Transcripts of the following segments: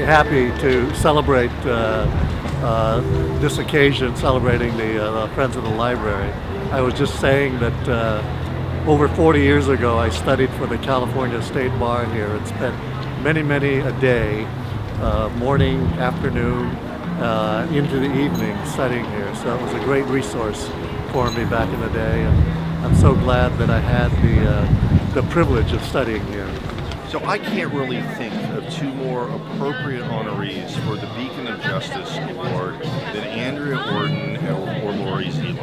happy to celebrate this occasion, celebrating the Friends of the Library. I was just saying that over 40 years ago, I studied for the California State Bar here and spent many a day, morning, afternoon, into the evening studying here. So it was a great resource for me back in the day, and I'm so glad that I had the privilege of studying here. So I can't really think of two more appropriate honorees for the Beacon of Justice Award than Andrea Ordin or Laurie Zelon.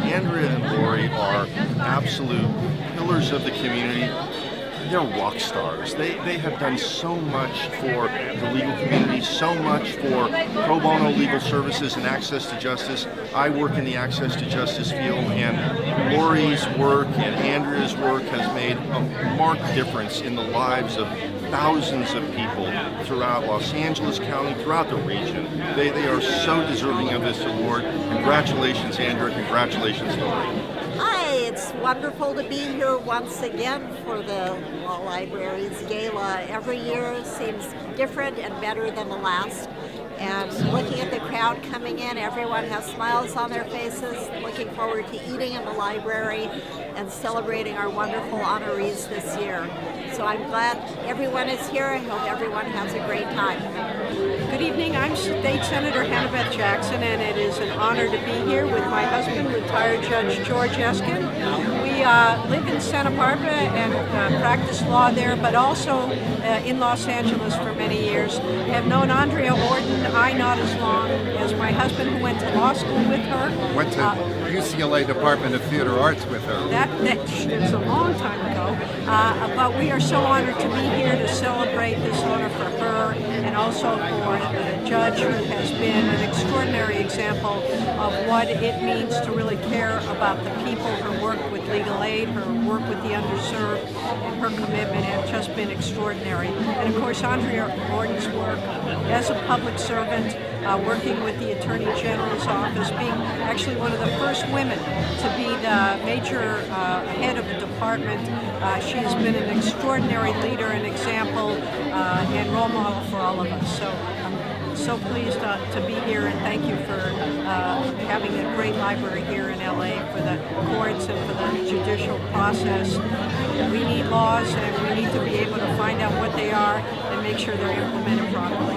Andrea and Laurie are absolute pillars of the community. They're rock stars. They have done so much for the legal community, so much for pro bono legal services and access to justice. I work in the access to justice field, and Laurie's work and Andrea's work has made a marked difference in the lives of thousands of people throughout Los Angeles County, throughout the region. They are so deserving of this award. Congratulations, Andrea. Congratulations, Laurie. Hi, it's wonderful to be here once again for the Law Library's Gala. Every year seems different and better than the last. And looking at the crowd coming in, everyone has smiles on their faces, looking forward to eating in the library and celebrating our wonderful honorees this year. So I'm glad everyone is here. I hope everyone has a great time. Good evening. I'm State Senator Hannibeth Jackson, and it is an honor to be here with my husband, retired Judge George Eskin. We live in Santa Barbara and practice law there, but also in Los Angeles for many years. I have known Andrea Ordin, I not as long as my husband, who went to law school with her. Went to UCLA Department of Theater Arts with her. That was a long time ago. But we are so honored to be here to celebrate this honor for her and also for a judge who has been an extraordinary example of what it means to really care about the people, her work with legal aid, her work with the underserved, and her commitment have just been extraordinary. And of course, Andrea Ordin's work as a public servant, working with the Attorney General's office, being actually one of the first women to be the major head of a department. She has been an extraordinary leader and example and role model for all of us. So I'm so pleased to be here, and thank you for having a great library here in LA for the courts and for the judicial process. We need laws, and we need to be able to find out what they are and make sure they're implemented properly.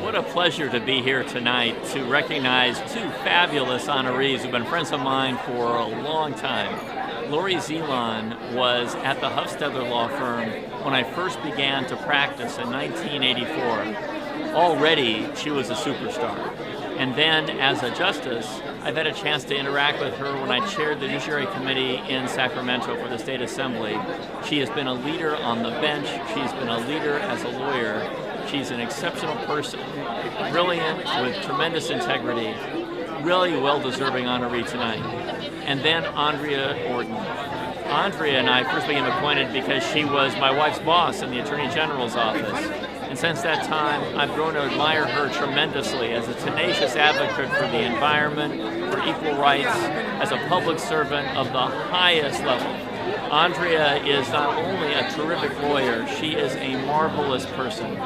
What a pleasure to be here tonight to recognize two fabulous honorees who've been friends of mine for a long time. Laurie Zelon was at the Huffstedler Law Firm when I first began to practice in 1984. Already, she was a superstar. And then, as a justice, I've had a chance to interact with her when I chaired the Judiciary Committee in Sacramento for the State Assembly. She has been a leader on the bench. She's been a leader as a lawyer. She's an exceptional person, brilliant, with tremendous integrity, really well-deserving honoree tonight. And then Andrea Ordin. Andrea and I first became acquainted because she was my wife's boss in the Attorney General's office. And since that time, I've grown to admire her tremendously as a tenacious advocate for the environment, for equal rights, as a public servant of the highest level. Andrea is not only a terrific lawyer, she is a marvelous person.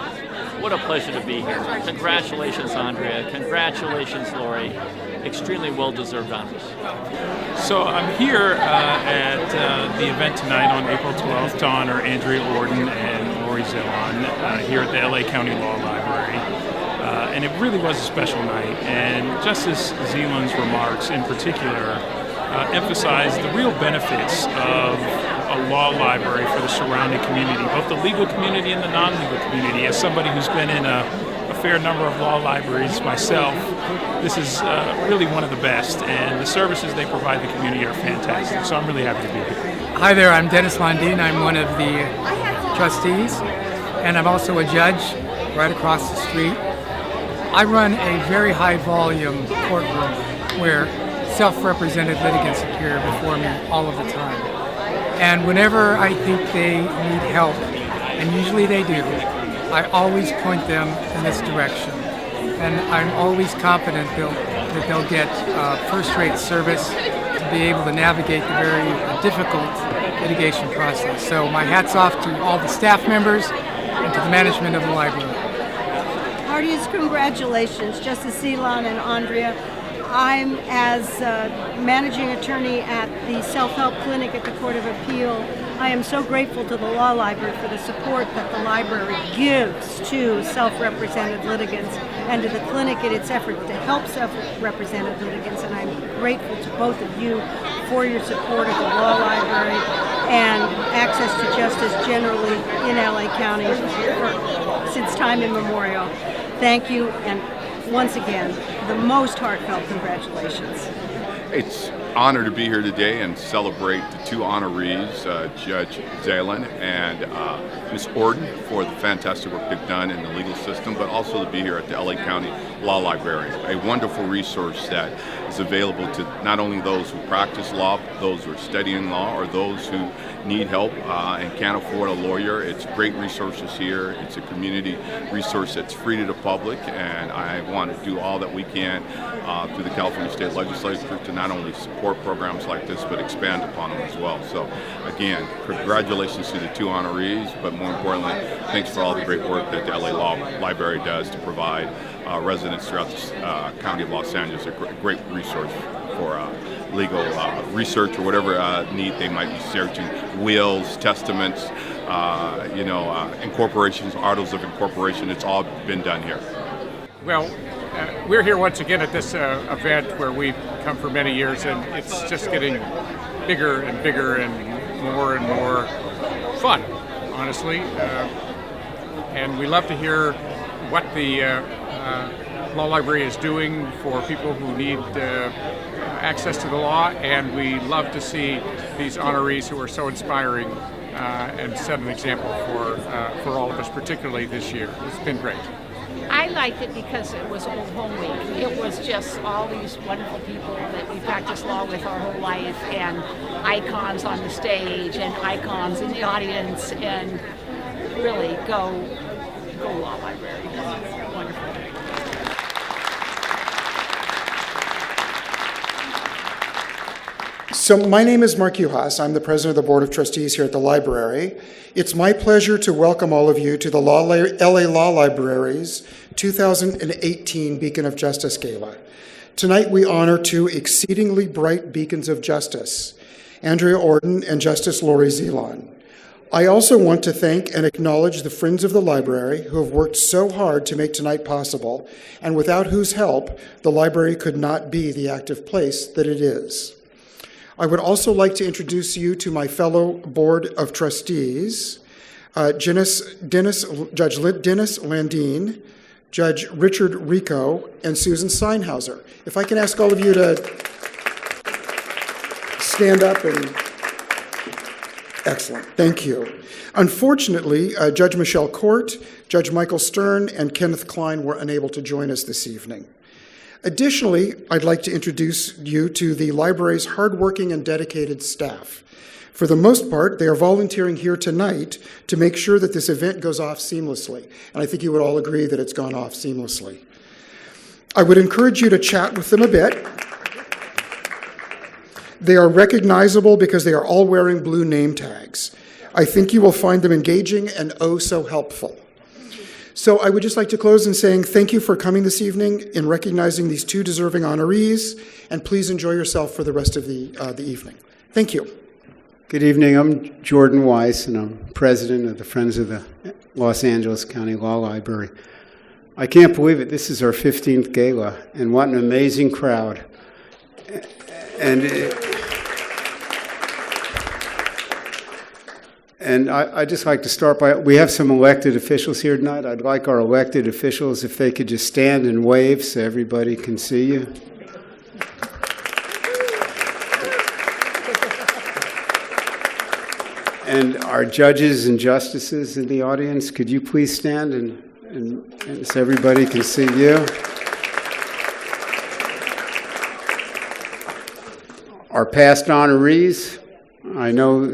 What a pleasure to be here. Congratulations, Andrea. Congratulations, Laurie. Extremely well-deserved honors. So I'm here at the event tonight on April 12th to honor Andrea Ordin and Laurie Zelon here at the LA County Law Library. And it really was a special night. And Justice Zelon's remarks in particular emphasized the real benefits of a law library for the surrounding community, both the legal community and the non-legal community. As somebody who's been in a fair number of law libraries myself, this is really one of the best, and the services they provide the community are fantastic, so I'm really happy to be here. Hi there, I'm Dennis Lundin. I'm one of the trustees, and I'm also a judge right across the street. I run a very high volume courtroom where self-represented litigants appear before me all of the time. And whenever I think they need help, and usually they do, I always point them in this direction. And I'm always confident that they'll get first-rate service to be able to navigate the very difficult litigation process. So my hat's off to all the staff members and to the management of the library. Heartiest congratulations, Justice Zelon and Andrea. I'm, as managing attorney at the Self-Help Clinic at the Court of Appeal, I am so grateful to the Law Library for the support that the library gives to self-represented litigants and to the clinic in its effort to help self-represented litigants. And I'm grateful to both of you for your support of the Law Library and access to justice generally in LA County since time immemorial. Thank you, and once again, the most heartfelt congratulations. It's an honor to be here today and celebrate the two honorees, Judge Zelon and Ms. Ordin, for the fantastic work they've done in the legal system, but also to be here at the LA County Law Library, a wonderful resource that is available to not only those who practice law, those who are studying law, or those who need help and can't afford a lawyer. It's great resources here. It's a community resource that's free to the public, and I want to do all that we can through the California State Legislature to not only support programs like this, but expand upon them as well. So again, congratulations to the two honorees, but more importantly, thanks for all the great work that the LA Law Library does to provide residents throughout the county of Los Angeles a great resource for legal research or whatever need they might be searching. Wills, testaments, incorporations, articles of incorporation, it's all been done here. Well, we're here once again at this event where we've come for many years, and it's just getting bigger and bigger and more fun, honestly. And we love to hear what the Law Library is doing for people who need access to the law, and we love to see these honorees who are so inspiring and set an example for all of us, particularly this year. It's been great. I liked it because it was Old Home Week. It was just all these wonderful people that we practiced law with our whole life, and icons on the stage and icons in the audience, and really go Law Library. Wonderful. So my name is Mark Uhas. I'm the president of the Board of Trustees here at the library. It's my pleasure to welcome all of you to the LA Law Library's 2018 Beacon of Justice Gala. Tonight we honor two exceedingly bright beacons of justice, Andrea Ordin and Justice Laurie Zelon. I also want to thank and acknowledge the friends of the library who have worked so hard to make tonight possible, and without whose help the library could not be the active place that it is. I would also like to introduce you to my fellow Board of Trustees, Judge Dennis Landine, Judge Richard Rico, and Susan Steinhauser. If I can ask all of you to stand up and... Excellent, thank you. Unfortunately, Judge Michelle Court, Judge Michael Stern, and Kenneth Klein were unable to join us this evening. Additionally, I'd like to introduce you to the library's hardworking and dedicated staff. For the most part, they are volunteering here tonight to make sure that this event goes off seamlessly. And I think you would all agree that it's gone off seamlessly. I would encourage you to chat with them a bit. They are recognizable because they are all wearing blue name tags. I think you will find them engaging and oh so helpful. So I would just like to close in saying thank you for coming this evening in recognizing these two deserving honorees, and please enjoy yourself for the rest of the evening. Thank you. Good evening. I'm Jordan Weiss, and I'm president of the Friends of the Los Angeles County Law Library. I can't believe it. This is our 15th gala, and what an amazing crowd. And I'd just like to start by, we have some elected officials here tonight. I'd like our elected officials, if they could just stand and wave so everybody can see you. And our judges and justices in the audience, could you please stand and so everybody can see you? Our past honorees, I know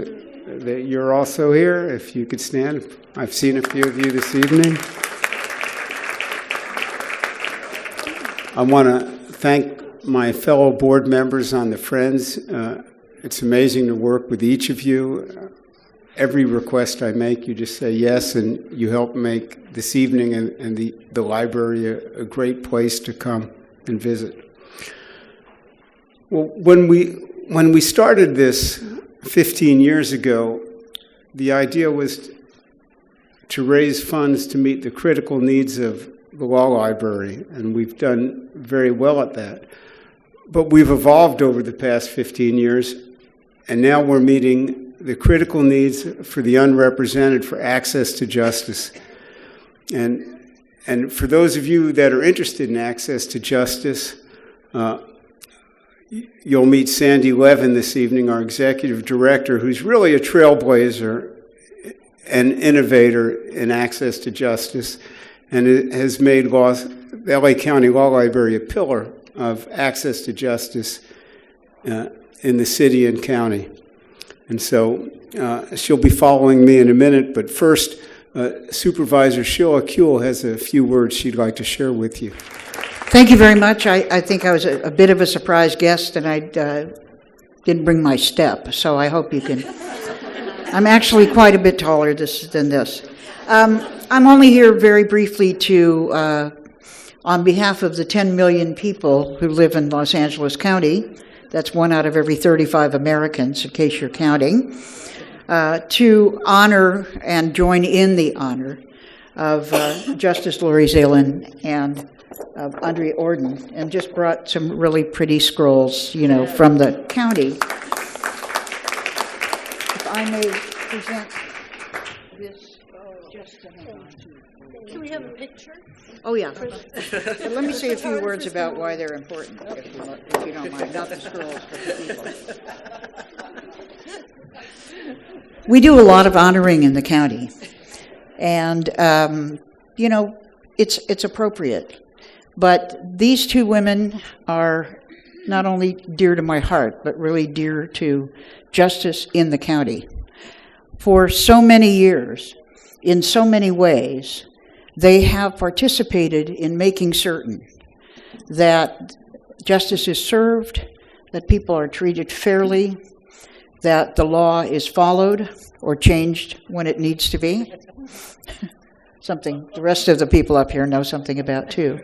that you're also here. If you could stand. I've seen a few of you this evening. I want to thank my fellow board members on the Friends. It's amazing to work with each of you. every request I make, you just say yes, and you help make this evening and the library a great place to come and visit. Well, when we started this 15 years ago, the idea was to raise funds to meet the critical needs of the law library, and we've done very well at that. But we've evolved over the past 15 years, and now we're meeting the critical needs for the unrepresented for access to justice. And for those of you that are interested in access to justice, you'll meet Sandy Levin this evening, our executive director, who's really a trailblazer and innovator in access to justice, and it has made the LA County Law Library a pillar of access to justice in the city and county. And so she'll be following me in a minute, but first, Supervisor Sheila Kuehl has a few words she'd like to share with you. Thank you very much. I think I was a bit of a surprise guest, and I didn't bring my step, so I hope you can. I'm actually quite a bit taller than this. I'm only here very briefly to, on behalf of the 10 million people who live in Los Angeles County, that's 1 out of every 35 Americans, in case you're counting, to honor and join in the honor of Justice Laurie Zelon and of Andrea Ordin, and just brought some really pretty scrolls, from the county. If I may present this just a moment. Can we have a picture? Oh, yeah. But let me say a few words about why they're important, if you don't mind. Not the scrolls, but the people. We do a lot of honoring in the county, and, it's appropriate. But these two women are not only dear to my heart, but really dear to justice in the county. For so many years, in so many ways, they have participated in making certain that justice is served, that people are treated fairly, that the law is followed or changed when it needs to be. Something the rest of the people up here know something about too.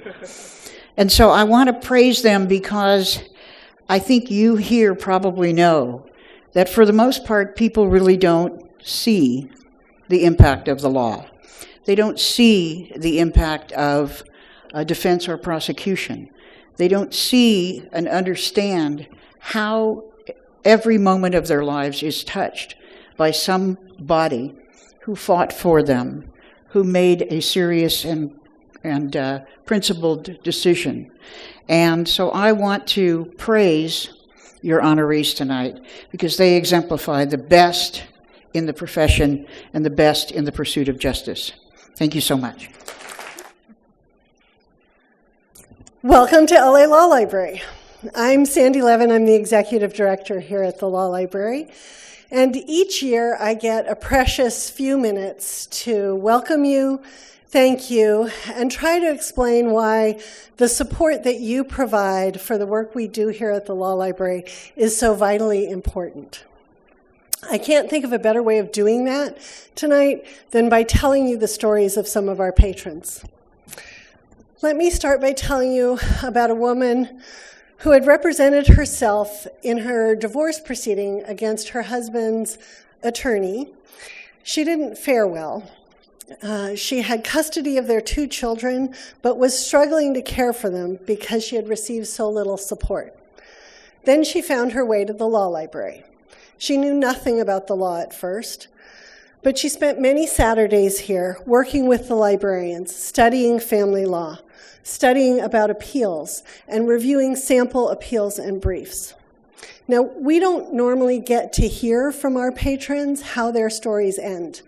And so I want to praise them because I think you here probably know that for the most part, people really don't see the impact of the law. They don't see the impact of defense or prosecution. They don't see and understand how every moment of their lives is touched by somebody who fought for them, who made a serious and principled decision. And so I want to praise your honorees tonight because they exemplify the best in the profession and the best in the pursuit of justice. Thank you so much. Welcome to LA Law Library. I'm Sandy Levin. I'm the executive director here at the Law Library. And each year I get a precious few minutes to welcome you, thank you, and try to explain why the support that you provide for the work we do here at the Law Library is so vitally important. I can't think of a better way of doing that tonight than by telling you the stories of some of our patrons. Let me start by telling you about a woman who had represented herself in her divorce proceeding against her husband's attorney. She didn't fare well. She had custody of their 2 children, but was struggling to care for them because she had received so little support. Then she found her way to the law library. She knew nothing about the law at first, but she spent many Saturdays here working with the librarians, studying family law, studying about appeals, and reviewing sample appeals and briefs. Now, we don't normally get to hear from our patrons how their stories end,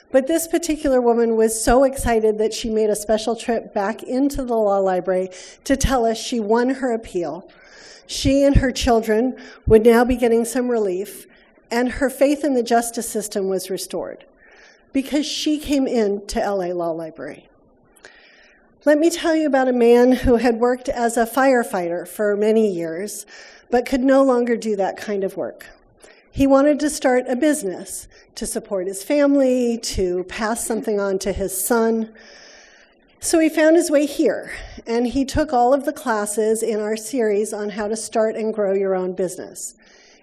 but this particular woman was so excited that she made a special trip back into the law library to tell us she won her appeal. She and her children would now be getting some relief, and her faith in the justice system was restored because she came into LA Law Library. Let me tell you about a man who had worked as a firefighter for many years, but could no longer do that kind of work. He wanted to start a business to support his family, to pass something on to his son. So he found his way here, and he took all of the classes in our series on how to start and grow your own business.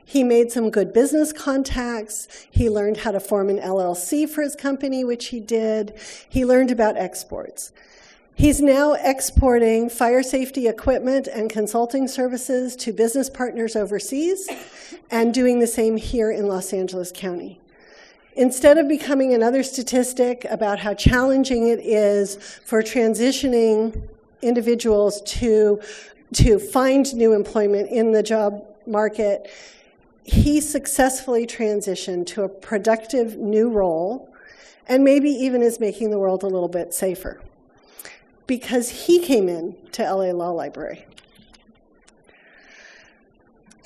He made some good business contacts. He learned how to form an LLC for his company, which he did. He learned about exports. He's now exporting fire safety equipment and consulting services to business partners overseas and doing the same here in Los Angeles County. Instead of becoming another statistic about how challenging it is for transitioning individuals to find new employment in the job market, he successfully transitioned to a productive new role and maybe even is making the world a little bit safer because he came in to LA Law Library.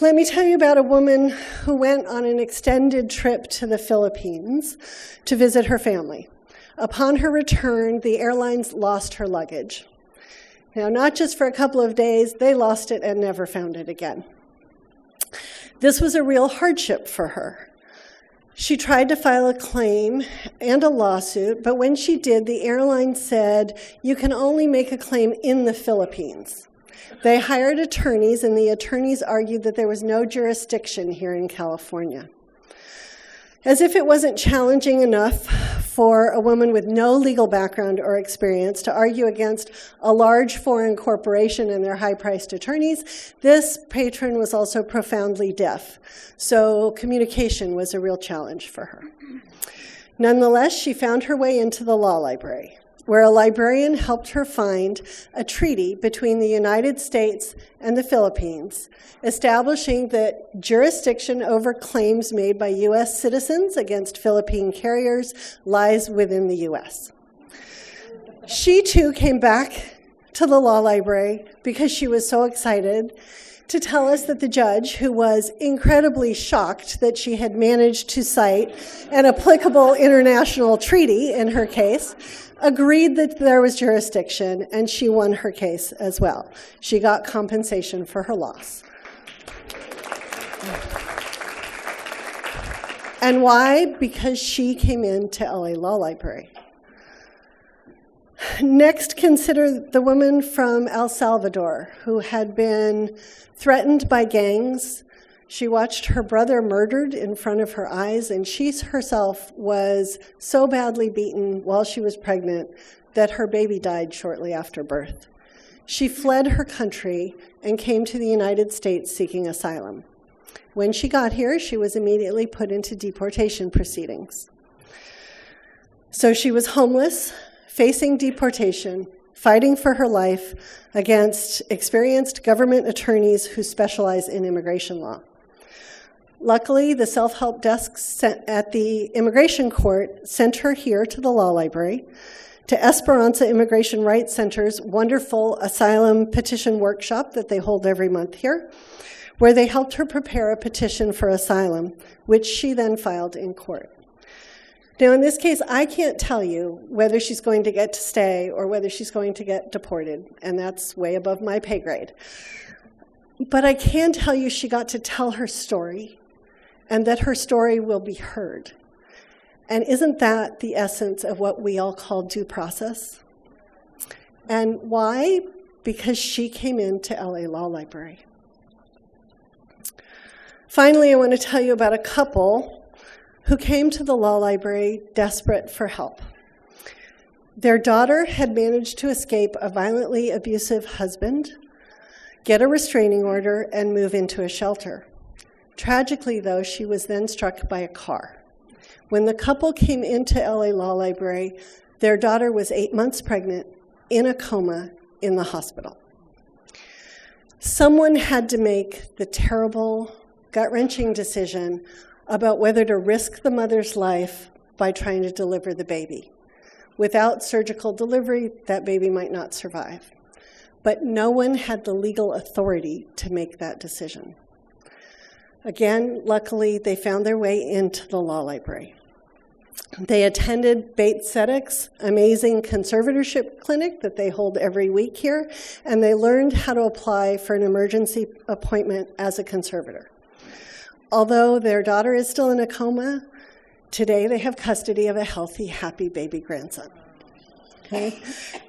Let me tell you about a woman who went on an extended trip to the Philippines to visit her family. Upon her return, the airlines lost her luggage. Now, not just for a couple of days, they lost it and never found it again. This was a real hardship for her. She tried to file a claim and a lawsuit, but when she did, the airline said, you can only make a claim in the Philippines. They hired attorneys, and the attorneys argued that there was no jurisdiction here in California. As if it wasn't challenging enough for a woman with no legal background or experience to argue against a large foreign corporation and their high-priced attorneys, this patron was also profoundly deaf, so communication was a real challenge for her. Nonetheless, she found her way into the law library, where a librarian helped her find a treaty between the United States and the Philippines, establishing that jurisdiction over claims made by U.S. citizens against Philippine carriers lies within the U.S. She, too, came back to the law library because she was so excited to tell us that the judge, who was incredibly shocked that she had managed to cite an applicable international treaty in her case, agreed that there was jurisdiction, and she won her case as well. She got compensation for her loss. And why? Because she came into LA Law Library. Next, consider the woman from El Salvador who had been threatened by gangs. She watched her brother murdered in front of her eyes, and she herself was so badly beaten while she was pregnant that her baby died shortly after birth. She fled her country and came to the United States seeking asylum. When she got here, she was immediately put into deportation proceedings. So she was homeless, facing deportation, fighting for her life against experienced government attorneys who specialize in immigration law. Luckily, the self-help desks at the immigration court sent her here to the law library, to Esperanza Immigration Rights Center's wonderful asylum petition workshop that they hold every month here, where they helped her prepare a petition for asylum, which she then filed in court. Now, in this case, I can't tell you whether she's going to get to stay or whether she's going to get deported, and that's way above my pay grade. But I can tell you she got to tell her story, and that her story will be heard. And isn't that the essence of what we all call due process? And why? Because she came into LA Law Library. Finally, I want to tell you about a couple who came to the law library desperate for help. Their daughter had managed to escape a violently abusive husband, get a restraining order, and move into a shelter. Tragically, though, she was then struck by a car. When the couple came into LA Law Library, their daughter was 8 months pregnant, in a coma, in the hospital. Someone had to make the terrible, gut-wrenching decision about whether to risk the mother's life by trying to deliver the baby. Without surgical delivery, that baby might not survive. But no one had the legal authority to make that decision. Again, luckily, they found their way into the law library. They attended Bates Sedek's amazing conservatorship clinic that they hold every week here, and they learned how to apply for an emergency appointment as a conservator. Although their daughter is still in a coma, today they have custody of a healthy, happy baby grandson. Okay?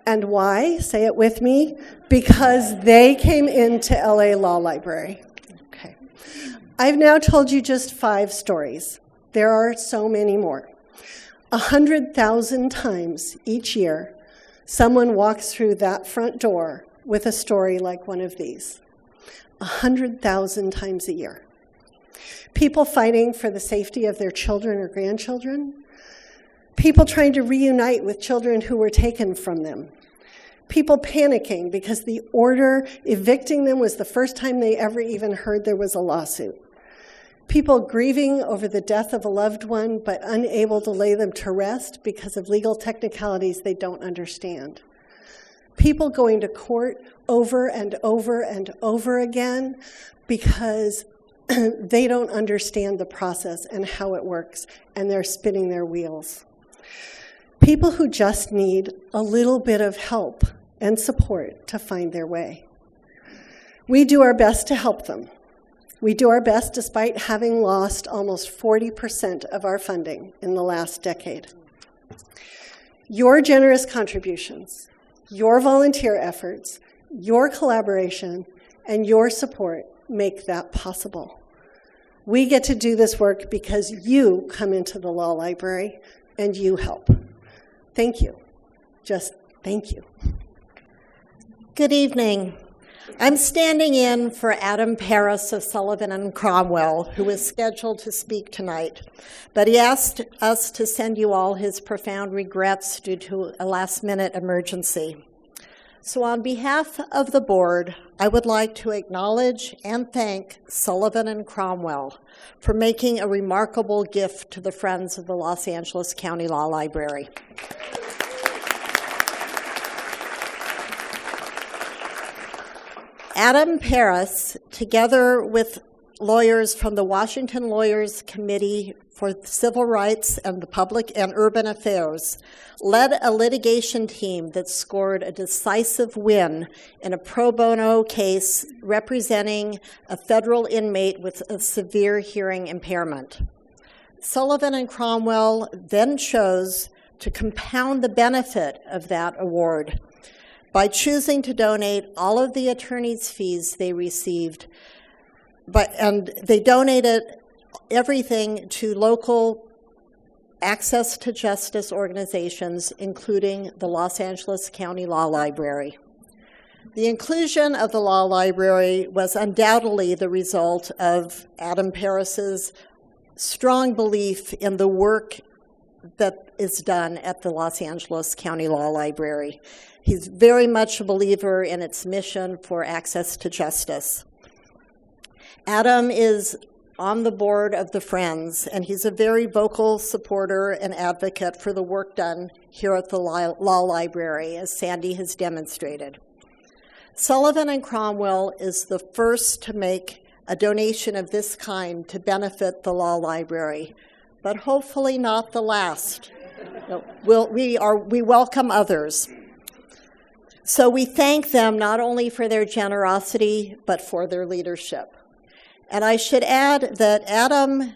And why? Say it with me. Because they came into LA Law Library. Okay. I've now told you just 5 stories. There are so many more. 100,000 times each year, someone walks through that front door with a story like one of these. 100,000 times a year. People fighting for the safety of their children or grandchildren. People trying to reunite with children who were taken from them. People panicking because the order evicting them was the first time they ever even heard there was a lawsuit. People grieving over the death of a loved one but unable to lay them to rest because of legal technicalities they don't understand. People going to court over and over and over again because they don't understand the process and how it works, and they're spinning their wheels. People who just need a little bit of help and support to find their way. We do our best to help them. We do our best despite having lost almost 40% of our funding in the last decade. Your generous contributions, your volunteer efforts, your collaboration, and your support make that possible. We get to do this work because you come into the law library and you help. Thank you. Just thank you. Good evening. I'm standing in for Adam Paris of Sullivan and Cromwell, who is scheduled to speak tonight. But he asked us to send you all his profound regrets due to a last-minute emergency. So on behalf of the board, I would like to acknowledge and thank Sullivan and Cromwell for making a remarkable gift to the Friends of the Los Angeles County Law Library. Adam Paris, together with lawyers from the Washington Lawyers Committee for Civil Rights and the Public and Urban Affairs, led a litigation team that scored a decisive win in a pro bono case representing a federal inmate with a severe hearing impairment. Sullivan and Cromwell then chose to compound the benefit of that award by choosing to donate all of the attorney's fees they received, and they donated everything to local access to justice organizations, including the Los Angeles County Law Library. The inclusion of the Law Library was undoubtedly the result of Adam Paris's strong belief in the work that is done at the Los Angeles County Law Library. He's very much a believer in its mission for access to justice. Adam is on the board of the Friends, and he's a very vocal supporter and advocate for the work done here at the Law Library, as Sandy has demonstrated. Sullivan and Cromwell is the first to make a donation of this kind to benefit the Law Library, but hopefully not the last. We welcome others. So we thank them not only for their generosity, but for their leadership. And I should add that Adam,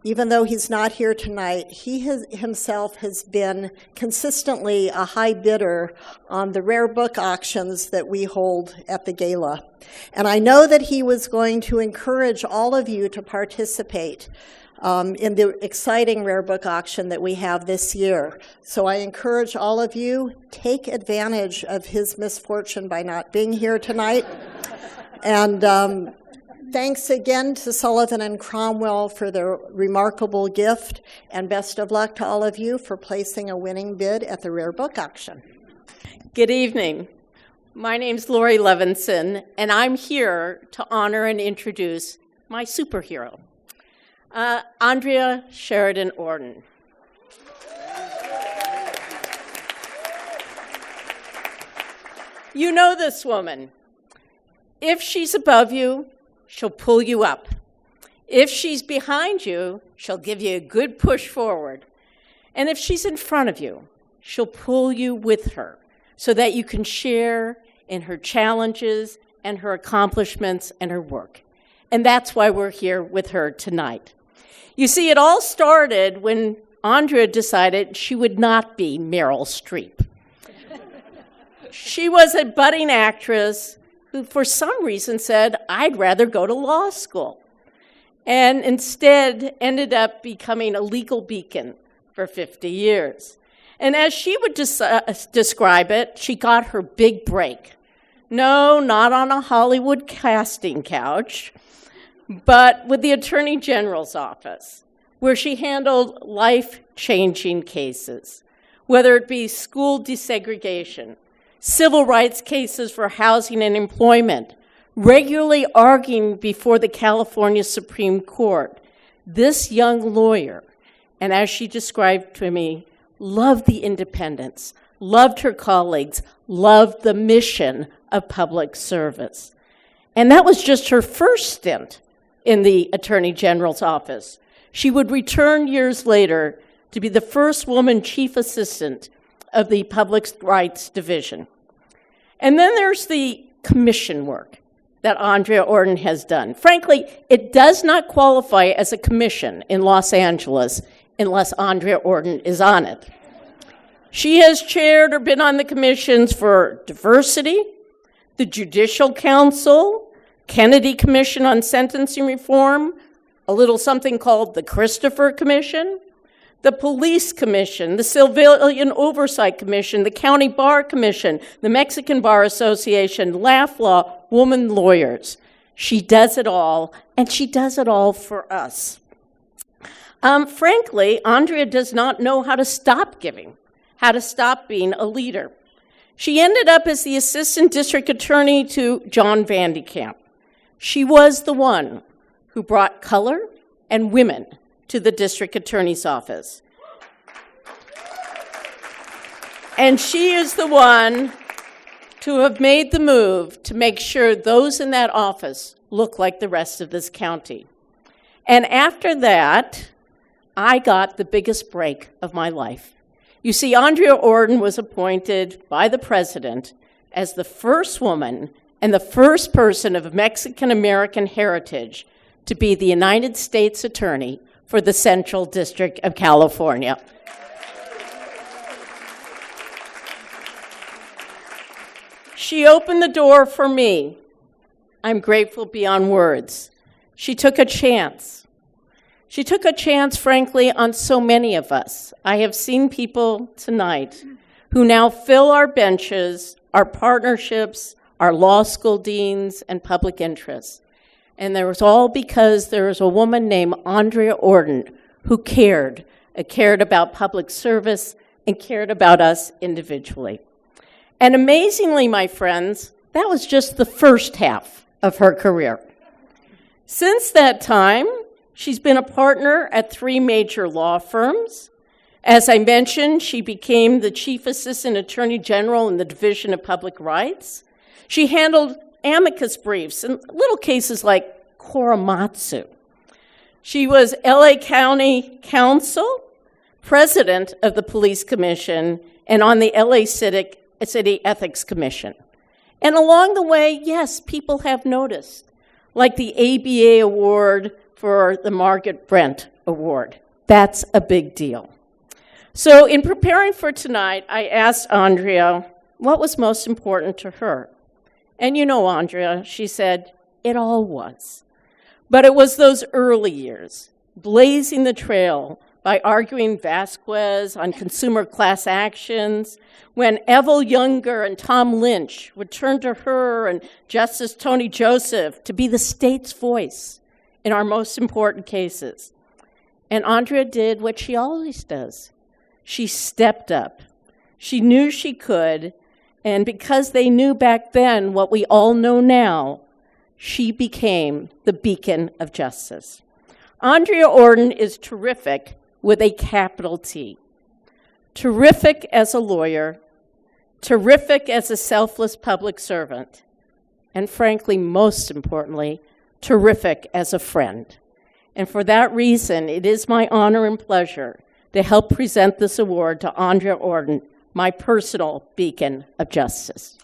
even though he's not here tonight, he himself has been consistently a high bidder on the rare book auctions that we hold at the Gala. And I know that he was going to encourage all of you to participate in the exciting rare book auction that we have this year. So I encourage all of you, take advantage of his misfortune by not being here tonight. And thanks again to Sullivan and Cromwell for their remarkable gift, and best of luck to all of you for placing a winning bid at the rare book auction. Good evening. My name's Laurie Levinson, and I'm here to honor and introduce my superhero, Andrea Sheridan Ordin. You know this woman. If she's above you, she'll pull you up. If she's behind you, she'll give you a good push forward. And if she's in front of you, she'll pull you with her so that you can share in her challenges and her accomplishments and her work. And that's why we're here with her tonight. You see, it all started when Andrea decided she would not be Meryl Streep. She was a budding actress who, for some reason, said, I'd rather go to law school, and instead ended up becoming a legal beacon for 50 years. And as she would describe it, she got her big break. No, not on a Hollywood casting couch, but with the Attorney General's office, where she handled life-changing cases, whether it be school desegregation, civil rights cases for housing and employment, regularly arguing before the California Supreme Court. This young lawyer, and as she described to me, loved the independence, loved her colleagues, loved the mission of public service. And that was just her first stint in the Attorney General's office. She would return years later to be the first woman chief assistant of the Public Rights Division. And then there's the commission work that Andrea Ordin has done. Frankly, it does not qualify as a commission in Los Angeles unless Andrea Ordin is on it. She has chaired or been on the commissions for diversity, the Judicial Council, Kennedy Commission on Sentencing Reform, a little something called the Christopher Commission, the Police Commission, the Civilian Oversight Commission, the County Bar Commission, the Mexican Bar Association, Laugh Law, Woman Lawyers. She does it all, and she does it all for us. Frankly, Andrea does not know how to stop giving, how to stop being a leader. She ended up as the assistant district attorney to John Vandekamp. She was the one who brought color and women to the district attorney's office. And she is the one to have made the move to make sure those in that office look like the rest of this county. And after that, I got the biggest break of my life. You see, Andrea Ordin was appointed by the president as the first woman and the first person of Mexican-American heritage to be the United States Attorney for the Central District of California. She opened the door for me. I'm grateful beyond words. She took a chance. She took a chance, frankly, on so many of us. I have seen people tonight who now fill our benches, our partnerships, our law school deans, and public interests. And there was all because there was a woman named Andrea Ordin who cared about public service and cared about us individually. And amazingly, my friends, that was just the first half of her career. Since that time, she's been a partner at 3 major law firms. As I mentioned, she became the Chief Assistant Attorney General in the Division of Public Rights. She handled amicus briefs in little cases like Korematsu. She was LA County Council, President of the Police Commission, and on the LA City Ethics Commission. And along the way, yes, people have noticed, like the ABA Award for the Margaret Brent Award. That's a big deal. So in preparing for tonight, I asked Andrea what was most important to her. And you know, Andrea, she said, it all was. But it was those early years, blazing the trail by arguing Vasquez on consumer class actions, when Evel Younger and Tom Lynch would turn to her and Justice Tony Joseph to be the state's voice in our most important cases. And Andrea did what she always does. She stepped up. She knew she could, and because they knew back then what we all know now, she became the beacon of justice. Andrea Ordin is terrific with a capital T. Terrific as a lawyer, terrific as a selfless public servant, and frankly, most importantly, terrific as a friend. And for that reason, it is my honor and pleasure to help present this award to Andrea Ordin, my personal beacon of justice.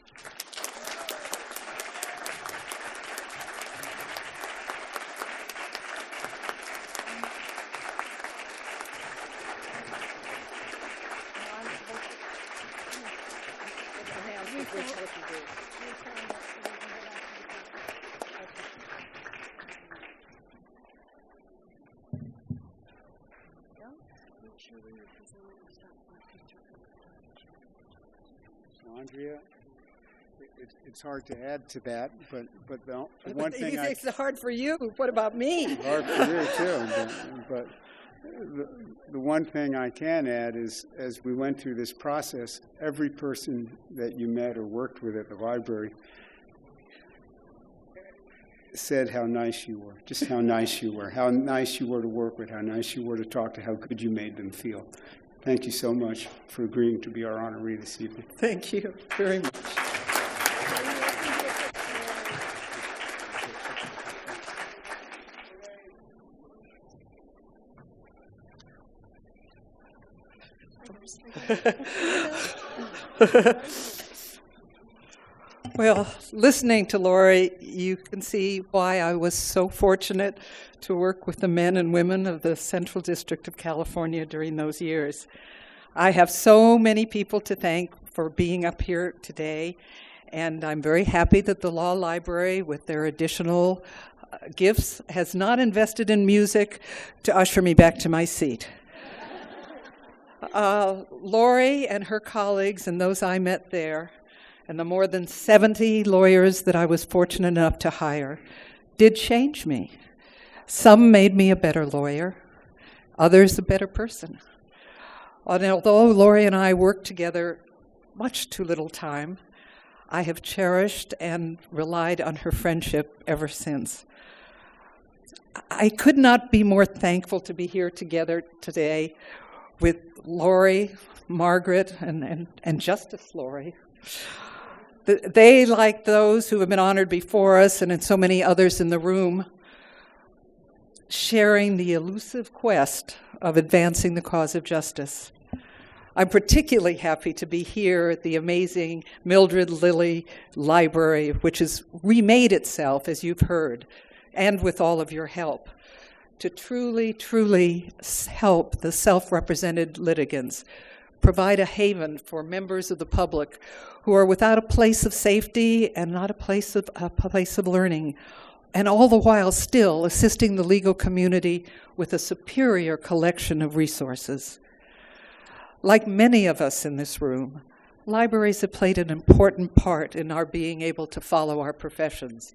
Andrea, it's hard to add to that, but the one thing it's hard for you. What about me? Hard for you too, but the one thing I can add is, as we went through this process, every person that you met or worked with at the library said how nice you were, just how nice you were to work with, how nice you were to talk to, how good you made them feel. Thank you so much for agreeing to be our honoree this evening. Thank you very much. Well, listening to Laurie, you can see why I was so fortunate to work with the men and women of the Central District of California during those years. I have so many people to thank for being up here today, and I'm very happy that the Law Library, with their additional gifts, has not invested in music to usher me back to my seat. Laurie and her colleagues and those I met there, and the more than 70 lawyers that I was fortunate enough to hire, did change me. Some made me a better lawyer, others a better person. And although Laurie and I worked together much too little time, I have cherished and relied on her friendship ever since. I could not be more thankful to be here together today with Laurie, Margaret, and Justice Laurie. They, like those who have been honored before us and so many others in the room, sharing the elusive quest of advancing the cause of justice. I'm particularly happy to be here at the amazing Mildred Lilly Library, which has remade itself, as you've heard, and with all of your help, to truly, truly help the self-represented litigants, provide a haven for members of the public who are without a place of safety and not a place of learning, and all the while still assisting the legal community with a superior collection of resources. Like many of us in this room, libraries have played an important part in our being able to follow our professions.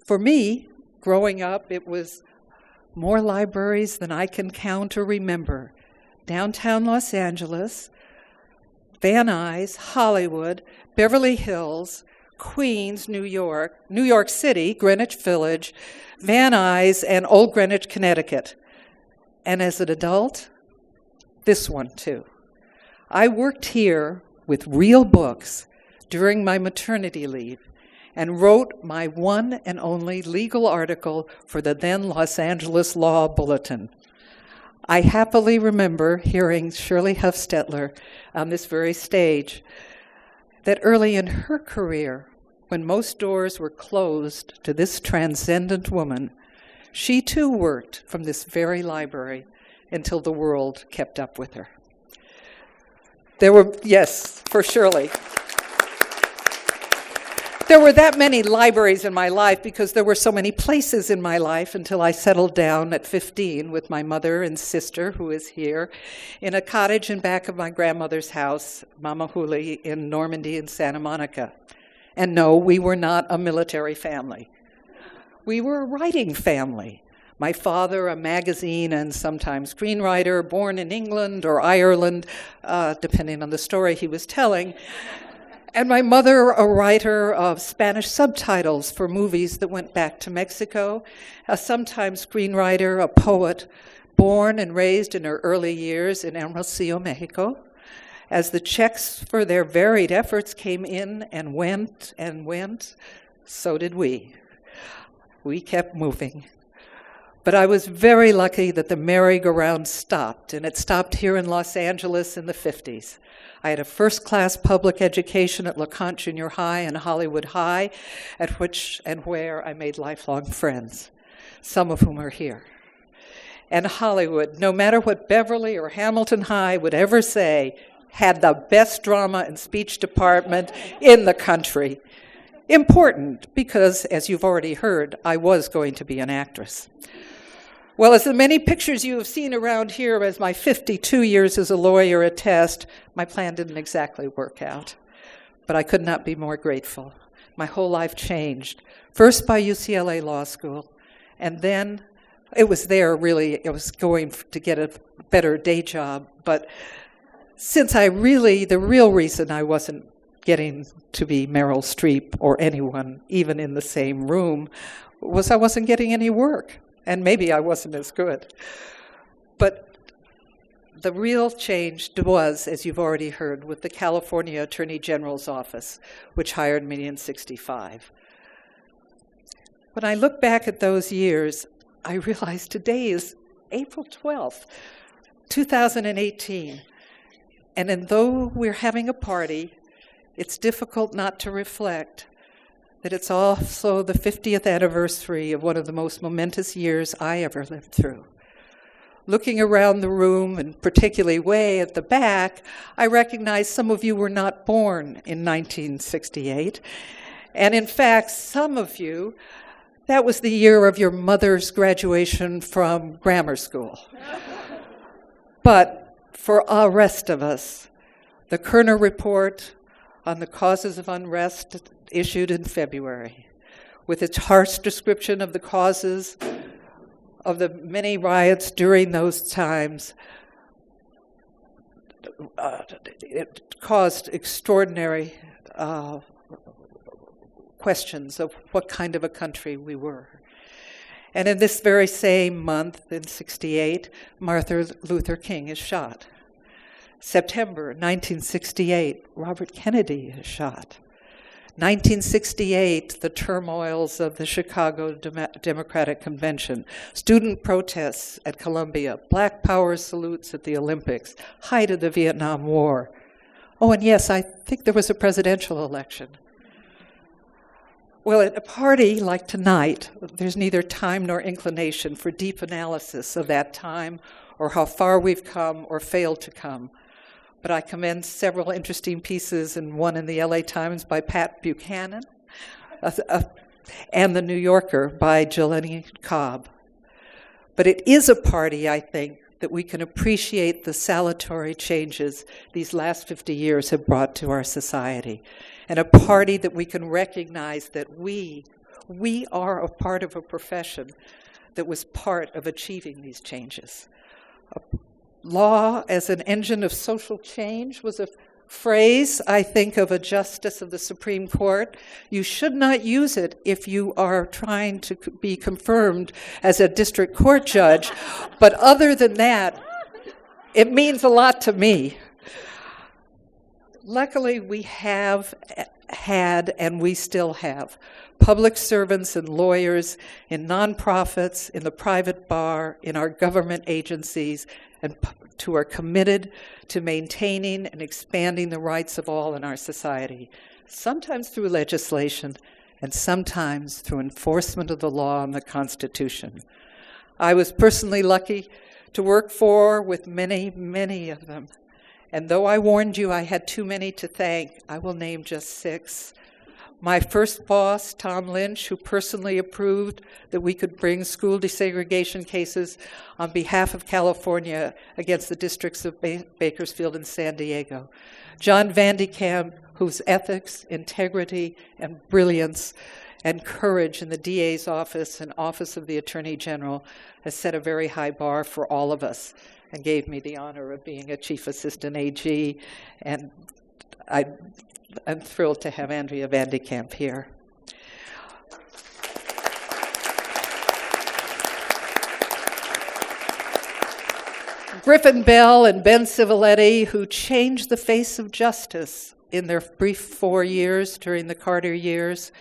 For me, growing up, it was more libraries than I can count or remember. Downtown Los Angeles, Van Nuys, Hollywood, Beverly Hills, Queens, New York City, Greenwich Village, Van Nuys, and Old Greenwich, Connecticut. And as an adult, this one too. I worked here with real books during my maternity leave and wrote my one and only legal article for the then Los Angeles Law Bulletin. I happily remember hearing Shirley Huffstetler on this very stage that early in her career, when most doors were closed to this transcendent woman, she too worked from this very library until the world kept up with her. Yes, for Shirley. There were that many libraries in my life because there were so many places in my life until I settled down at 15 with my mother and sister, who is here, in a cottage in back of my grandmother's house, Mama Huli, in Normandy and Santa Monica. And no, we were not a military family. We were a writing family. My father, a magazine and sometimes screenwriter, born in England or Ireland, depending on the story he was telling. And my mother, a writer of Spanish subtitles for movies that went back to Mexico, a sometimes screenwriter, a poet, born and raised in her early years in Hermosillo, Mexico. As the checks for their varied efforts came in and went, so did we. We kept moving. But I was very lucky that the merry-go-round stopped, and it stopped here in Los Angeles in the 50s. I had a first-class public education at LeConte Junior High and Hollywood High, at which and where I made lifelong friends, some of whom are here. And Hollywood, no matter what Beverly or Hamilton High would ever say, had the best drama and speech department in the country. Important because, as you've already heard, I was going to be an actress. Well, as the many pictures you have seen around here as my 52 years as a lawyer attest, my plan didn't exactly work out. But I could not be more grateful. My whole life changed, first by UCLA Law School, and then it was there really, I was going to get a better day job, but since the real reason I wasn't getting to be Meryl Streep or anyone even in the same room was I wasn't getting any work. And maybe I wasn't as good. But the real change was, as you've already heard, with the California Attorney General's office, which hired me in '65. When I look back at those years, I realize today is April 12th, 2018. And though we're having a party, it's difficult not to reflect that it's also the 50th anniversary of one of the most momentous years I ever lived through. Looking around the room, and particularly way at the back, I recognize some of you were not born in 1968. And in fact, some of you, that was the year of your mother's graduation from grammar school. But for our rest of us, the Kerner Report on the Causes of Unrest issued in February, with its harsh description of the causes of the many riots during those times, it caused extraordinary questions of what kind of a country we were. And in this very same month, in '68, Martin Luther King is shot. September 1968, Robert Kennedy is shot. 1968, the turmoils of the Chicago Democratic Convention, student protests at Columbia, Black Power salutes at the Olympics, height of the Vietnam War. Oh, and yes, I think there was a presidential election. Well, at a party like tonight, there's neither time nor inclination for deep analysis of that time or how far we've come or failed to come. But I commend several interesting pieces, and one in the LA Times by Pat Buchanan, and the New Yorker by Jelani Cobb. But it is a party, I think, that we can appreciate the salutary changes these last 50 years have brought to our society, and a party that we can recognize that we are a part of a profession that was part of achieving these changes. Law as an engine of social change was a phrase, I think, of a justice of the Supreme Court. You should not use it if you are trying to be confirmed as a district court judge, but other than that, it means a lot to me. Luckily, we have had, and we still have, public servants and lawyers in nonprofits, in the private bar, in our government agencies, and who are committed to maintaining and expanding the rights of all in our society, sometimes through legislation and sometimes through enforcement of the law and the Constitution. I was personally lucky to work with many, many of them. And though I warned you I had too many to thank, I will name just 6. My first boss, Tom Lynch, who personally approved that we could bring school desegregation cases on behalf of California against the districts of Bakersfield and San Diego. John Vandekamp, whose ethics, integrity, and brilliance and courage in the DA's office and Office of the Attorney General has set a very high bar for all of us and gave me the honor of being a Chief Assistant AG, and I'm thrilled to have Andrea Vandekamp here. Griffin Bell and Ben Civiletti, who changed the face of justice in their brief 4 years during the Carter years,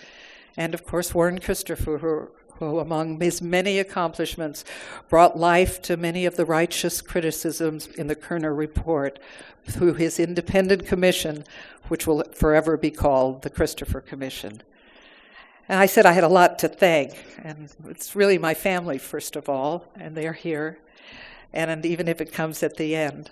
and of course Warren Christopher, who among his many accomplishments brought life to many of the righteous criticisms in the Kerner Report through his independent commission, which will forever be called the Christopher Commission. And I said I had a lot to thank, and it's really my family, first of all, and they're here, and even if it comes at the end.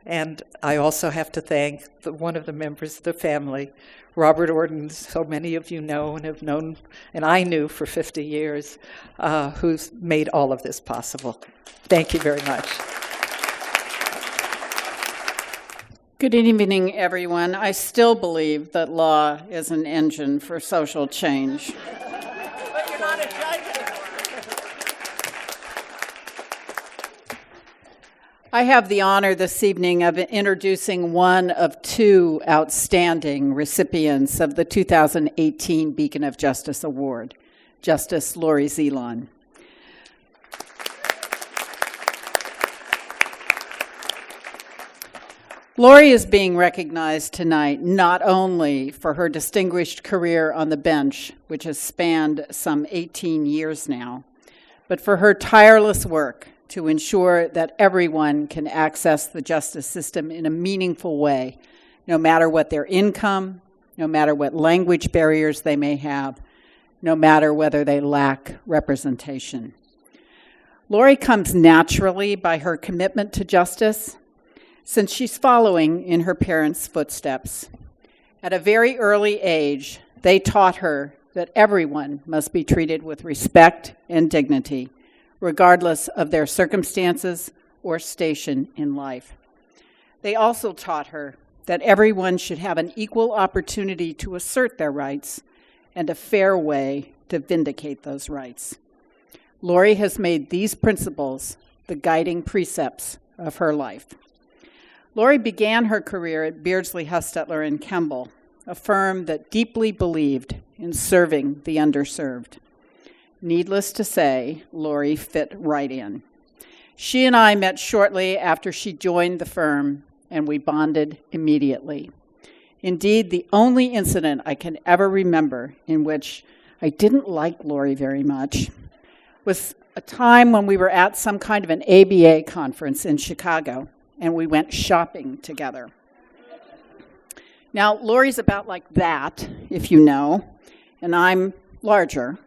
And I also have to thank one of the members of the family, Robert Ordin, so many of you know and have known, and I knew for 50 years, who's made all of this possible. Thank you very much. Good evening, everyone. I still believe that law is an engine for social change. But you're not a judge anymore. I have the honor this evening of introducing one of two outstanding recipients of the 2018 Beacon of Justice Award, Justice Laurie Zelon. Laurie is being recognized tonight not only for her distinguished career on the bench, which has spanned some 18 years now, but for her tireless work to ensure that everyone can access the justice system in a meaningful way, no matter what their income, no matter what language barriers they may have, no matter whether they lack representation. Laurie comes naturally by her commitment to justice, since she's following in her parents' footsteps. At a very early age, they taught her that everyone must be treated with respect and dignity, regardless of their circumstances or station in life. They also taught her that everyone should have an equal opportunity to assert their rights and a fair way to vindicate those rights. Laurie has made these principles the guiding precepts of her life. Laurie began her career at Beardsley, Hustetler & Kemble, a firm that deeply believed in serving the underserved. Needless to say, Laurie fit right in. She and I met shortly after she joined the firm, and we bonded immediately. Indeed, the only incident I can ever remember in which I didn't like Laurie very much was a time when we were at some kind of an ABA conference in Chicago, and we went shopping together. Now, Laurie's about like that, if you know, and I'm larger.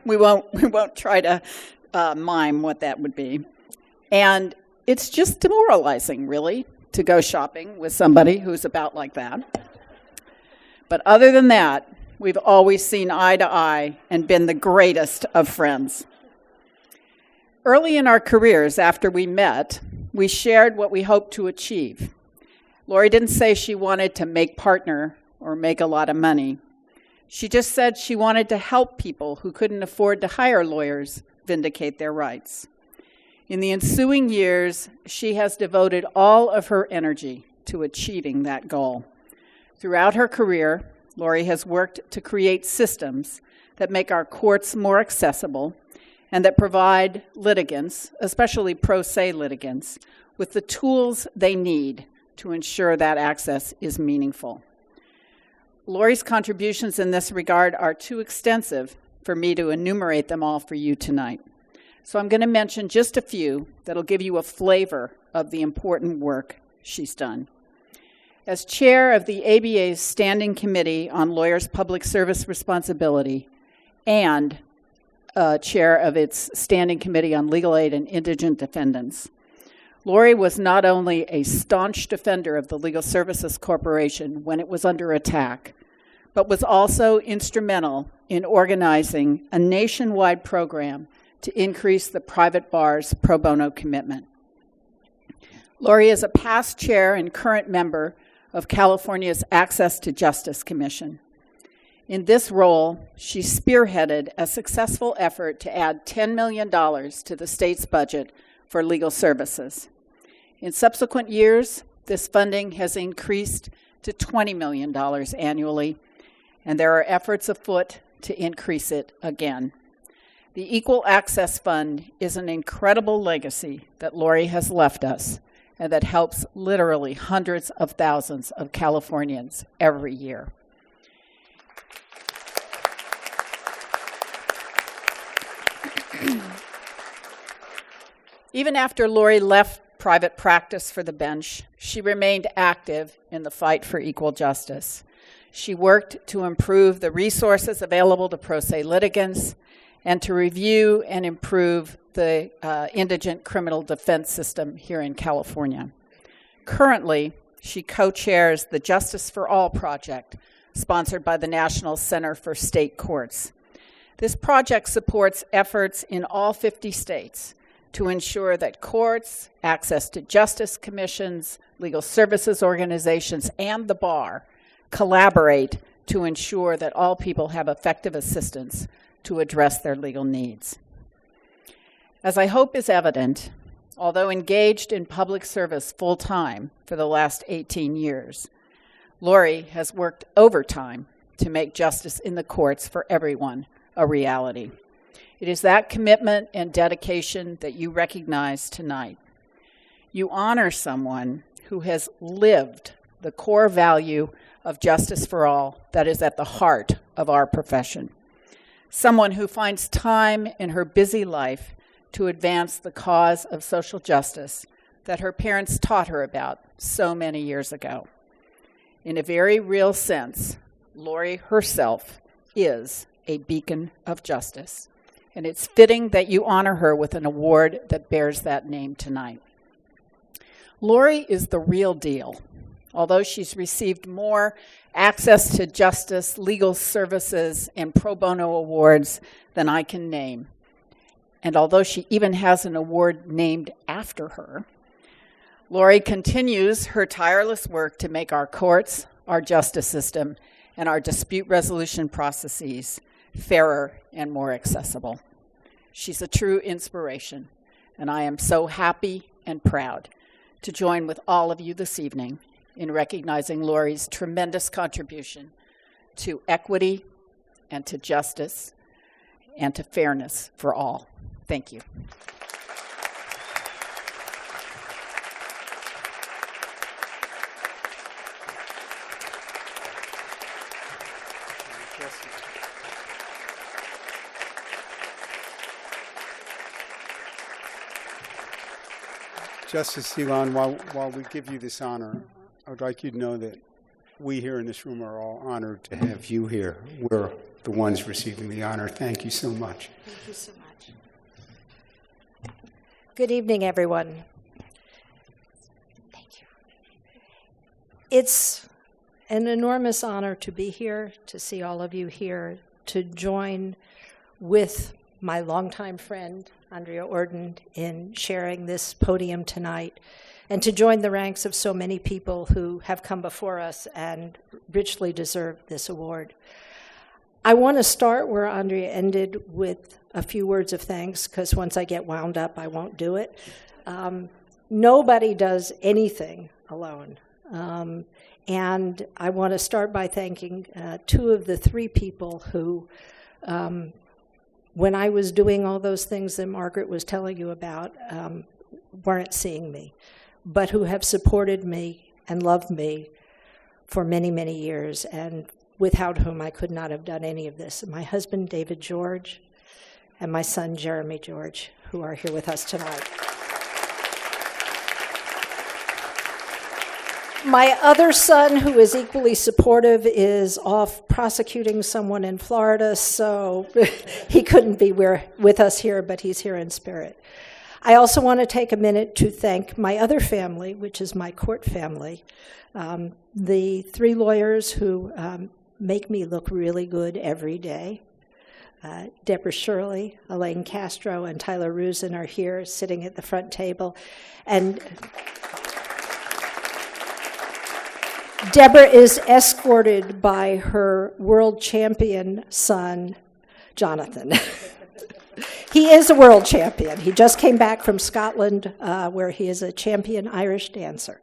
We won't try to mime what that would be. And it's just demoralizing, really, to go shopping with somebody who's about like that. But other than that, we've always seen eye to eye and been the greatest of friends. Early in our careers, after we met, we shared what we hoped to achieve. Laurie didn't say she wanted to make partner or make a lot of money. She just said she wanted to help people who couldn't afford to hire lawyers vindicate their rights. In the ensuing years, she has devoted all of her energy to achieving that goal. Throughout her career, Laurie has worked to create systems that make our courts more accessible and that provide litigants, especially pro se litigants, with the tools they need to ensure that access is meaningful. Laurie's contributions in this regard are too extensive for me to enumerate them all for you tonight. So I'm going to mention just a few that'll give you a flavor of the important work she's done. As chair of the ABA's Standing Committee on Lawyers' Public Service Responsibility and chair of its Standing Committee on Legal Aid and Indigent Defendants, Laurie was not only a staunch defender of the Legal Services Corporation when it was under attack, but was also instrumental in organizing a nationwide program to increase the private bar's pro bono commitment. Laurie is a past chair and current member of California's Access to Justice Commission. In this role, she spearheaded a successful effort to add $10 million to the state's budget for legal services. In subsequent years, this funding has increased to $20 million annually, and there are efforts afoot to increase it again. The Equal Access Fund is an incredible legacy that Laurie has left us and that helps literally hundreds of thousands of Californians every year. Even after Laurie left private practice for the bench, she remained active in the fight for equal justice. She worked to improve the resources available to pro se litigants and to review and improve the indigent criminal defense system here in California. Currently, she co-chairs the Justice for All project, sponsored by the National Center for State Courts. This project supports efforts in all 50 states to ensure that courts, access to justice commissions, legal services organizations, and the bar collaborate to ensure that all people have effective assistance to address their legal needs. As I hope is evident, although engaged in public service full-time for the last 18 years, Laurie has worked overtime to make justice in the courts for everyone a reality. It is that commitment and dedication that you recognize tonight. You honor someone who has lived the core value of justice for all that is at the heart of our profession. Someone who finds time in her busy life to advance the cause of social justice that her parents taught her about so many years ago. In a very real sense, Laurie herself is a beacon of justice, and it's fitting that you honor her with an award that bears that name tonight. Laurie is the real deal. Although she's received more access to justice, legal services, and pro bono awards than I can name, and although she even has an award named after her, Laurie continues her tireless work to make our courts, our justice system, and our dispute resolution processes fairer and more accessible. She's a true inspiration, and I am so happy and proud to join with all of you this evening in recognizing Laurie's tremendous contribution to equity and to justice and to fairness for all. Thank you. Justice Zelon, while we give you this honor, I would like you to know that we here in this room are all honored to have you here. We're the ones receiving the honor. Thank you so much. Thank you so much. Good evening, everyone. Thank you. It's an enormous honor to be here, to see all of you here, to join with my longtime friend, Andrea Ordin, in sharing this podium tonight, and to join the ranks of so many people who have come before us and richly deserve this award. I want to start where Andrea ended with a few words of thanks, because once I get wound up, I won't do it. Nobody does anything alone. And I want to start by thanking two of the three people who, when I was doing all those things that Margaret was telling you about, weren't seeing me, but who have supported me and loved me for many, many years, and without whom I could not have done any of this. My husband, David George, and my son, Jeremy George, who are here with us tonight. My other son, who is equally supportive, is off prosecuting someone in Florida, so he couldn't be with us here, but he's here in spirit. I also want to take a minute to thank my other family, which is my court family, the three lawyers who make me look really good every day. Deborah Shirley, Elaine Castro, and Tyler Rusin are here sitting at the front table. And Deborah is escorted by her world champion son, Jonathan. He is a world champion. He just came back from Scotland, where he is a champion Irish dancer.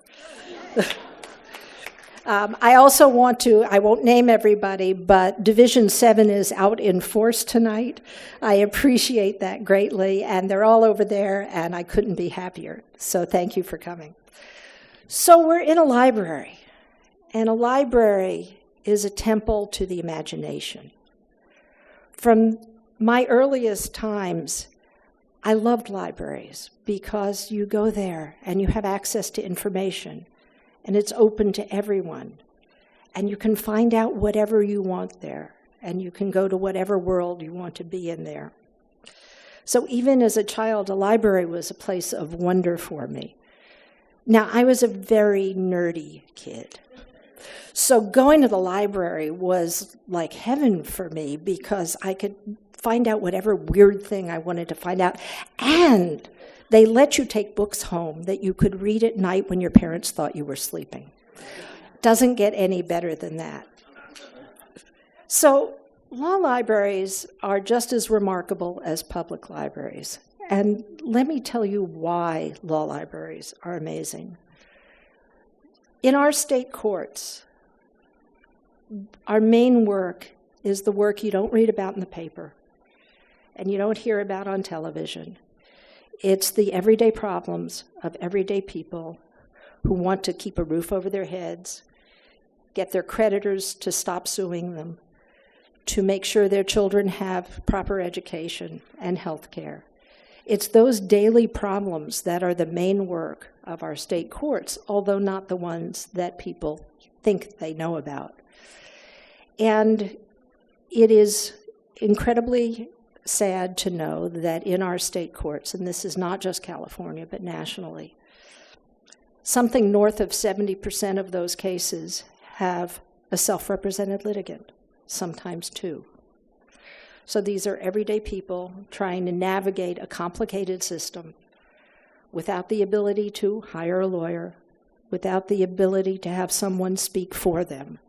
I also want to, I won't name everybody, but Division 7 is out in force tonight. I appreciate that greatly, and they're all over there, and I couldn't be happier. So thank you for coming. So we're in a library, and a library is a temple to the imagination. From my earliest times, I loved libraries because you go there and you have access to information, and it's open to everyone. And you can find out whatever you want there, and you can go to whatever world you want to be in there. So even as a child, a library was a place of wonder for me. Now, I was a very nerdy kid. So going to the library was like heaven for me because I could find out whatever weird thing I wanted to find out. And they let you take books home that you could read at night when your parents thought you were sleeping. Doesn't get any better than that. So law libraries are just as remarkable as public libraries. And let me tell you why law libraries are amazing. In our state courts, our main work is the work you don't read about in the paper and you don't hear about on television. It's the everyday problems of everyday people who want to keep a roof over their heads, get their creditors to stop suing them, to make sure their children have proper education and health care. It's those daily problems that are the main work of our state courts, although not the ones that people think they know about. And it is incredibly sad to know that in our state courts, and this is not just California, but nationally, something north of 70% of those cases have a self-represented litigant, sometimes two. So these are everyday people trying to navigate a complicated system without the ability to hire a lawyer, without the ability to have someone speak for them.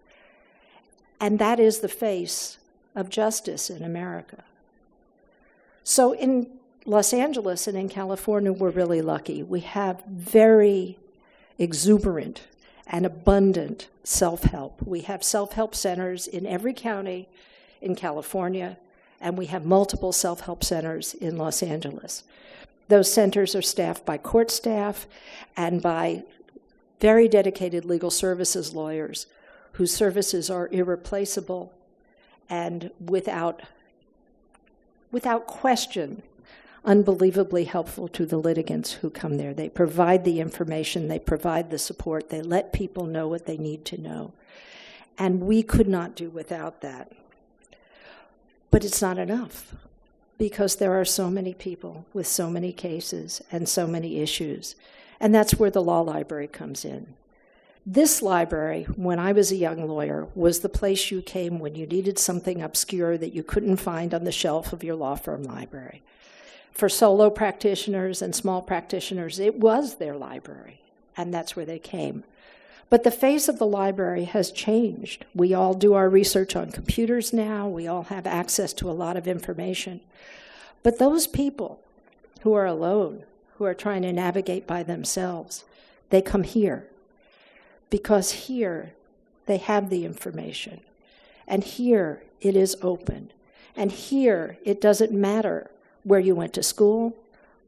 And that is the face of justice in America. So in Los Angeles and in California, we're really lucky. We have very exuberant and abundant self-help. We have self-help centers in every county in California, and we have multiple self-help centers in Los Angeles. Those centers are staffed by court staff and by very dedicated legal services lawyers whose services are irreplaceable and without question, unbelievably helpful to the litigants who come there. They provide the information, they provide the support, they let people know what they need to know. And we could not do without that. But it's not enough, because there are so many people with so many cases and so many issues. And that's where the law library comes in. This library, when I was a young lawyer, was the place you came when you needed something obscure that you couldn't find on the shelf of your law firm library. For solo practitioners and small practitioners, it was their library, and that's where they came. But the face of the library has changed. We all do our research on computers now. We all have access to a lot of information. But those people who are alone, who are trying to navigate by themselves, they come here. Because here they have the information. And here it is open. And here it doesn't matter where you went to school,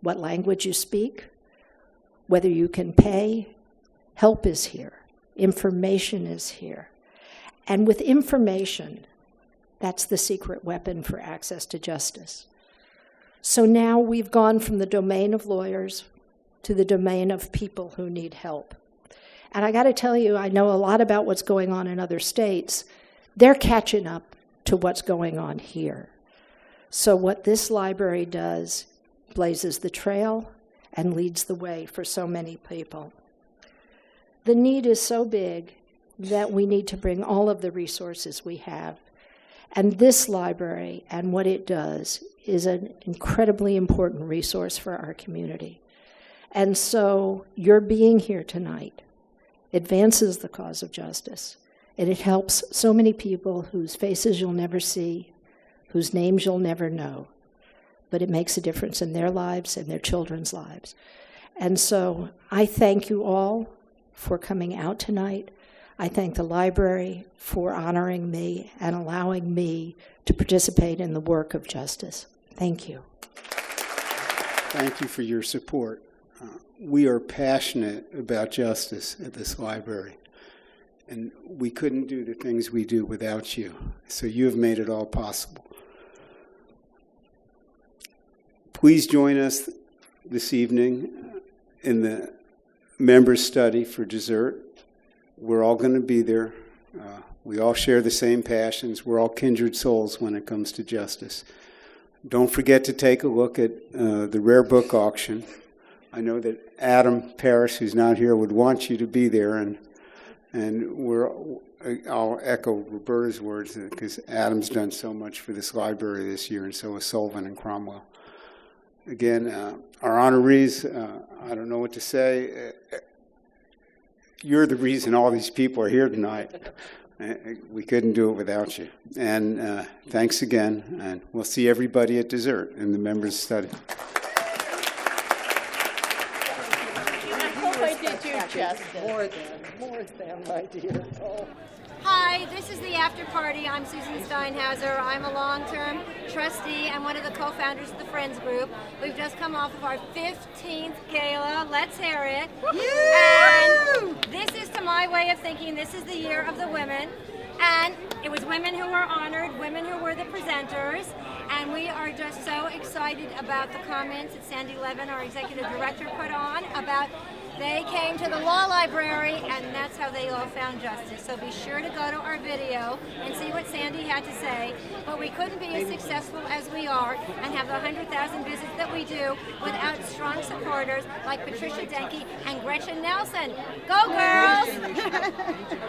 what language you speak, whether you can pay. Help is here. Information is here. And with information, that's the secret weapon for access to justice. So now we've gone from the domain of lawyers to the domain of people who need help. And I got to tell you, I know a lot about what's going on in other states. They're catching up to what's going on here. So what this library does blazes the trail and leads the way for so many people. The need is so big that we need to bring all of the resources we have. And this library and what it does is an incredibly important resource for our community. And so your being here tonight advances the cause of justice, and it helps so many people whose faces you'll never see, whose names you'll never know, but it makes a difference in their lives and their children's lives. And so I thank you all for coming out tonight. I thank the library for honoring me and allowing me to participate in the work of justice. Thank you. Thank you for your support. We are passionate about justice at this library, and we couldn't do the things we do without you. So you have made it all possible. Please join us this evening in the members' study for dessert. We're all going to be there. We all share the same passions. We're all kindred souls when it comes to justice. Don't forget to take a look at the rare book auction. I know that Adam Parrish, who's not here, would want you to be there, and I'll echo Roberta's words, because Adam's done so much for this library this year, and so has Sullivan and Cromwell. Again, our honorees, I don't know what to say. You're the reason all these people are here tonight. We couldn't do it without you. And thanks again, and we'll see everybody at dessert in the members' study. I hope I did you justice. More than, my dear. Oh. Hi, this is the after party. I'm Susan Steinhauser. I'm a long-term trustee and one of the co-founders of the Friends Group. We've just come off of our 15th gala. Let's hear it. And this is, to my way of thinking, this is the year of the women. And it was women who were honored, women who were the presenters. And we are just so excited about the comments that Sandy Levin, our executive director, put on about they came to the law library, and that's how they all found justice. So be sure to go to our video and see what Sandy had to say. But we couldn't be as successful as we are and have the 100,000 visits that we do without strong supporters like Patricia Denke and Gretchen Nelson. Go, girls!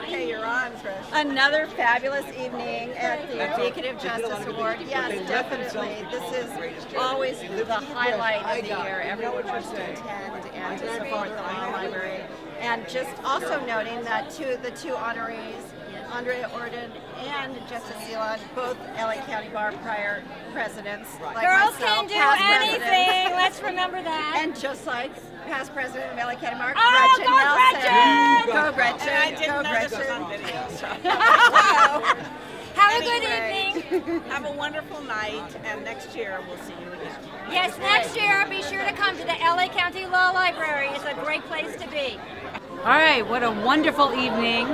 Okay, you're on, Trish. Another fabulous evening at the Beacon of Justice Award. Yes, definitely. This is always the highlight of the year. Everyone wants to attend and to support the Law Library. And just also noting that the two honorees, Andrea Ordin and Justice Zelon, both LA County Bar prior presidents. Like Girls myself, can do past anything. presidents. Let's remember that. And just like past president of LA County Bar, Oh, Gretchen go Nelson. Gretchen! Go Gretchen! And I didn't Go know Gretchen! this was on video, so. Have a good evening. Have a wonderful night, and next year we'll see you again. Yes, next year be sure to come to the LA County Law Library. It's a great place to be. All right, what a wonderful evening.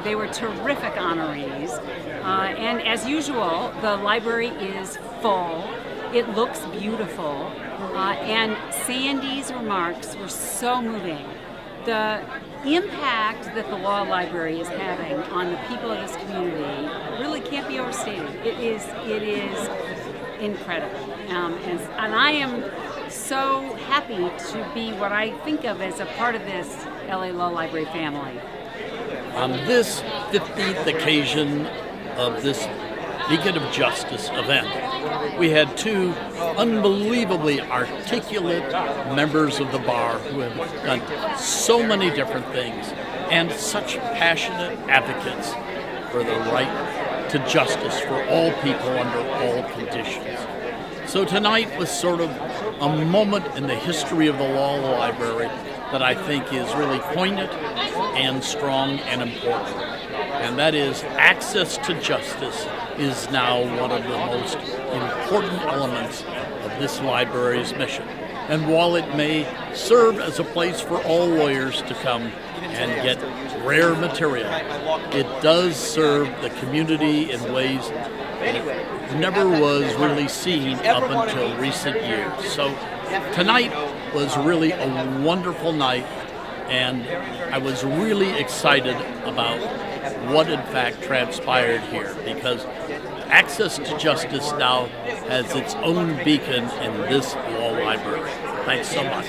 They were terrific honorees. And as usual, the library is full. It looks beautiful. And Sandy's remarks were so moving. The impact that the law library is having on the people of this community really can't be overstated. It is incredible. And I am so happy to be what I think of as a part of this LA Law Library family. On this 15th occasion of this Beacon of Justice event, we had two unbelievably articulate members of the bar who have done so many different things and such passionate advocates for the right to justice for all people under all conditions. So tonight was sort of a moment in the history of the law library that I think is really poignant and strong and important. And that is access to justice is now one of the most important elements of this library's mission. And while it may serve as a place for all lawyers to come and get rare material, it does serve the community in ways that never was really seen up until recent years. So tonight was really a wonderful night, and I was really excited about what in fact transpired here, because access to justice now has its own beacon in this law library. Thanks so much.